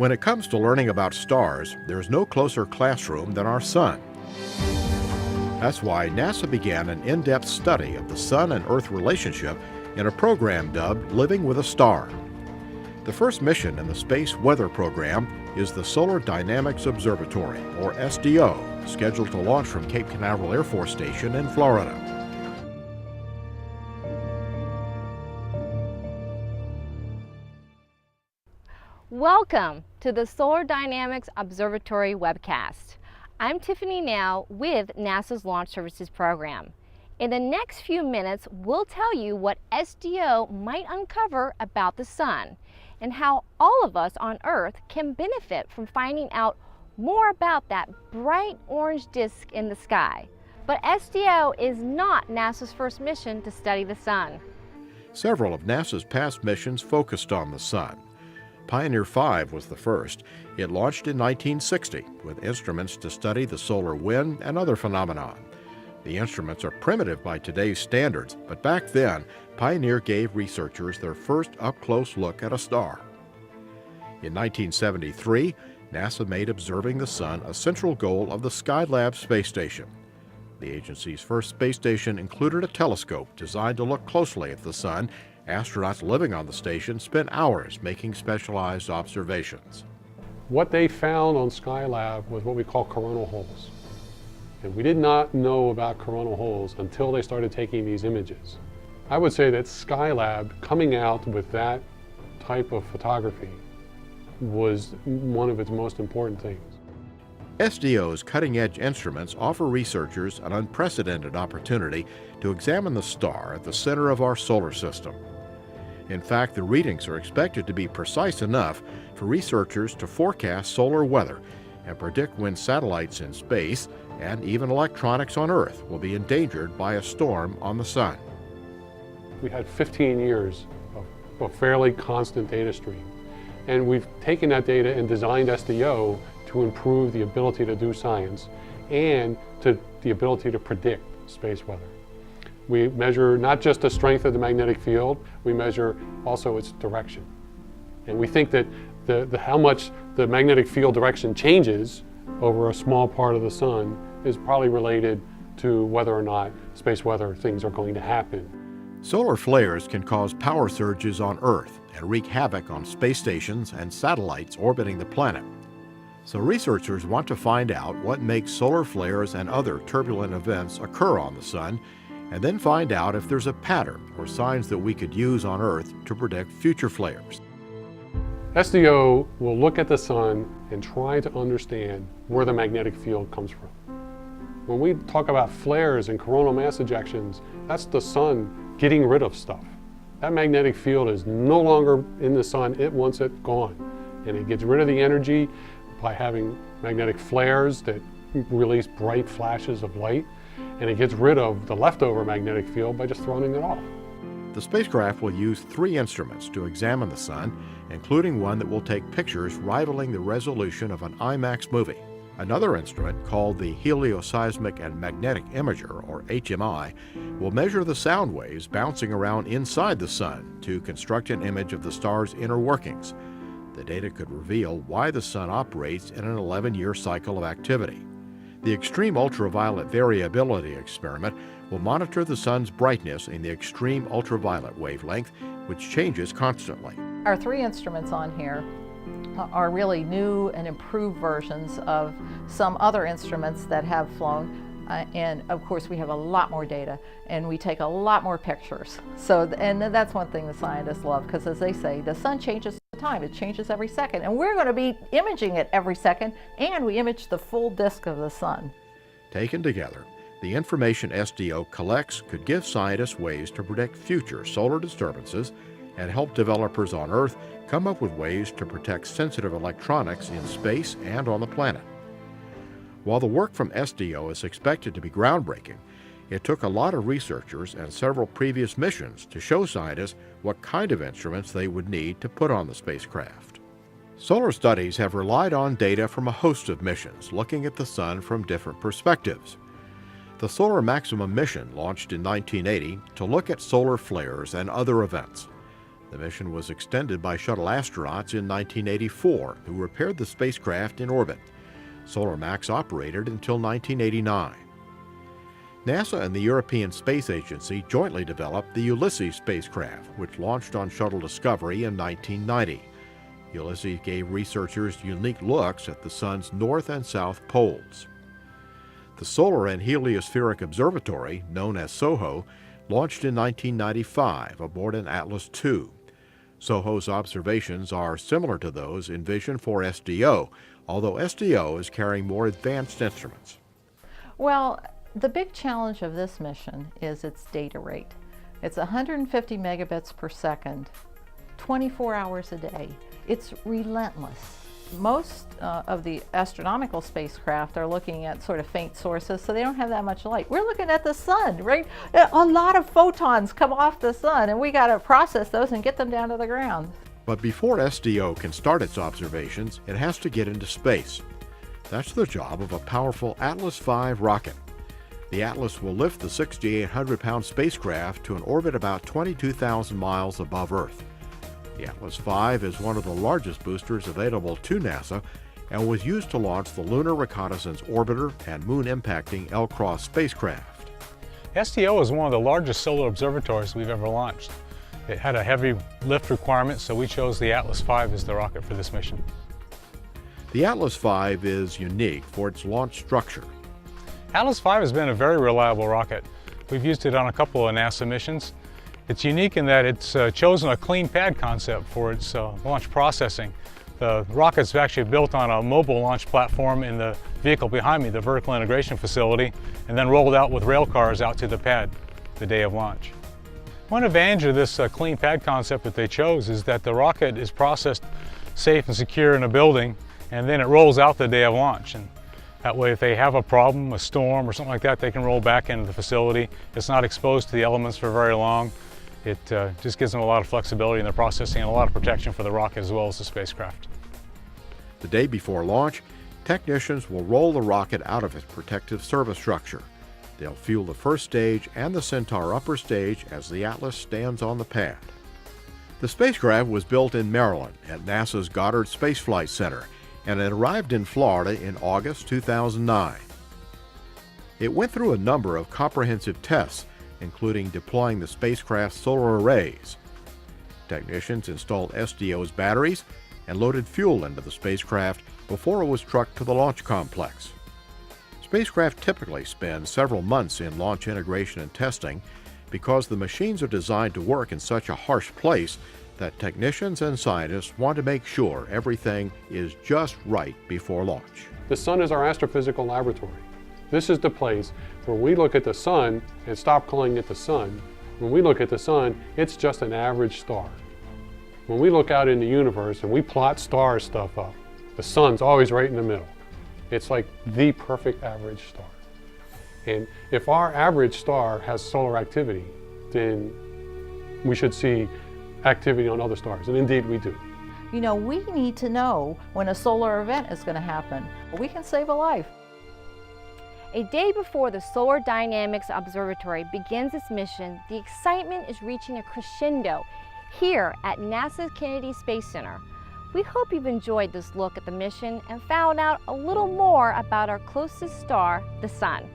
When it comes to learning about stars, there's no closer classroom than our sun. That's why NASA began an in-depth study of the sun and Earth relationship in a program dubbed Living with a Star. The first mission in the Space Weather Program is the Solar Dynamics Observatory, or SDO, scheduled to launch from Cape Canaveral Air Force Station in Florida. Welcome to the Solar Dynamics Observatory webcast. I'm Tiffany Now with NASA's Launch Services Program. In the next few minutes, we'll tell you what SDO might uncover about the sun and how all of us on Earth can benefit from finding out more about that bright orange disk in the sky. But SDO is not NASA's first mission to study the sun. Several of NASA's past missions focused on the sun. Pioneer 5 was the first. It launched in 1960 with instruments to study the solar wind and other phenomena. The instruments are primitive by today's standards, but back then, Pioneer gave researchers their first up-close look at a star. In 1973, NASA made observing the sun a central goal of the Skylab space station. The agency's first space station included a telescope designed to look closely at the sun. Astronauts living on the station spent hours making specialized observations. What they found on Skylab was what we call coronal holes. And we did not know about coronal holes until they started taking these images. I would say that Skylab coming out with that type of photography was one of its most important things. SDO's cutting-edge instruments offer researchers an unprecedented opportunity to examine the star at the center of our solar system. In fact, the readings are expected to be precise enough for researchers to forecast solar weather and predict when satellites in space and even electronics on Earth will be endangered by a storm on the sun. We had 15 years of a fairly constant data stream, and we've taken that data and designed SDO to improve the ability to do science and to the ability to predict space weather. We measure not just the strength of the magnetic field, we measure also its direction. And we think that how much the magnetic field direction changes over a small part of the sun is probably related to whether or not space weather things are going to happen. Solar flares can cause power surges on Earth and wreak havoc on space stations and satellites orbiting the planet. So researchers want to find out what makes solar flares and other turbulent events occur on the sun, and then find out if there's a pattern or signs that we could use on Earth to predict future flares. SDO will look at the sun and try to understand where the magnetic field comes from. When we talk about flares and coronal mass ejections, that's the sun getting rid of stuff. That magnetic field is no longer in the sun, it wants it gone. And it gets rid of the energy by having magnetic flares that release bright flashes of light, and it gets rid of the leftover magnetic field by just throwing it off. The spacecraft will use 3 instruments to examine the sun, including one that will take pictures rivaling the resolution of an IMAX movie. Another instrument, called the Helioseismic and Magnetic Imager, or HMI, will measure the sound waves bouncing around inside the sun to construct an image of the star's inner workings. The data could reveal why the sun operates in an 11-year cycle of activity. The Extreme Ultraviolet Variability Experiment will monitor the sun's brightness in the extreme ultraviolet wavelength, which changes constantly. Our 3 instruments on here are really new and improved versions of some other instruments that have flown. And of course we have a lot more data and we take a lot more pictures. And that's one thing the scientists love, because as they say, the sun changes all the time, it changes every second, and we're going to be imaging it every second, and we image the full disk of the sun. Taken together, the information SDO collects could give scientists ways to predict future solar disturbances and help developers on Earth come up with ways to protect sensitive electronics in space and on the planet. While the work from SDO is expected to be groundbreaking, it took a lot of researchers and several previous missions to show scientists what kind of instruments they would need to put on the spacecraft. Solar studies have relied on data from a host of missions looking at the sun from different perspectives. The Solar Maximum mission launched in 1980 to look at solar flares and other events. The mission was extended by shuttle astronauts in 1984, who repaired the spacecraft in orbit. Solar Max operated until 1989. NASA and the European Space Agency jointly developed the Ulysses spacecraft, which launched on Shuttle Discovery in 1990. Ulysses gave researchers unique looks at the Sun's north and south poles. The Solar and Heliospheric Observatory, known as SOHO, launched in 1995 aboard an Atlas II. SOHO's observations are similar to those envisioned for SDO, although SDO is carrying more advanced instruments. Well, the big challenge of this mission is its data rate. It's 150 megabits per second, 24 hours a day. It's relentless. Most of the astronomical spacecraft are looking at sort of faint sources, so they don't have that much light. We're looking at the sun, right? A lot of photons come off the sun, and we got to process those and get them down to the ground. But before SDO can start its observations, it has to get into space. That's the job of a powerful Atlas V rocket. The Atlas will lift the 6,800-pound spacecraft to an orbit about 22,000 miles above Earth. The Atlas V is one of the largest boosters available to NASA and was used to launch the Lunar Reconnaissance Orbiter and moon-impacting L-Cross spacecraft. SDO is one of the largest solar observatories we've ever launched. It had a heavy lift requirement, so we chose the Atlas V as the rocket for this mission. The Atlas V is unique for its launch structure. Atlas V has been a very reliable rocket. We've used it on a couple of NASA missions. It's unique in that it's chosen a clean pad concept for its launch processing. The rocket's actually built on a mobile launch platform in the vehicle behind me, the vertical integration facility, and then rolled out with rail cars out to the pad the day of launch. One advantage of this clean pad concept that they chose is that the rocket is processed safe and secure in a building, and then it rolls out the day of launch. And that way, if they have a problem, a storm or something like that, they can roll back into the facility. It's not exposed to the elements for very long. It just gives them a lot of flexibility in their processing and a lot of protection for the rocket as well as the spacecraft. The day before launch, technicians will roll the rocket out of its protective service structure. They'll fuel the first stage and the Centaur upper stage as the Atlas stands on the pad. The spacecraft was built in Maryland at NASA's Goddard Space Flight Center, and it arrived in Florida in August 2009. It went through a number of comprehensive tests, including deploying the spacecraft's solar arrays. Technicians installed SDO's batteries and loaded fuel into the spacecraft before it was trucked to the launch complex. Spacecraft typically spend several months in launch integration and testing because the machines are designed to work in such a harsh place that technicians and scientists want to make sure everything is just right before launch. The sun is our astrophysical laboratory. This is the place where we look at the sun and stop calling it the sun. When we look at the sun, it's just an average star. When we look out in the universe and we plot star stuff up, the sun's always right in the middle. It's like the perfect average star. And if our average star has solar activity, then we should see activity on other stars, and indeed we do. You know, we need to know when a solar event is going to happen. We can save a life. A day before the Solar Dynamics Observatory begins its mission, the excitement is reaching a crescendo here at NASA's Kennedy Space Center. We hope you've enjoyed this look at the mission and found out a little more about our closest star, the Sun.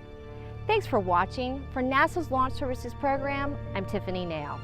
Thanks for watching. For NASA's Launch Services program, I'm Tiffany Nail.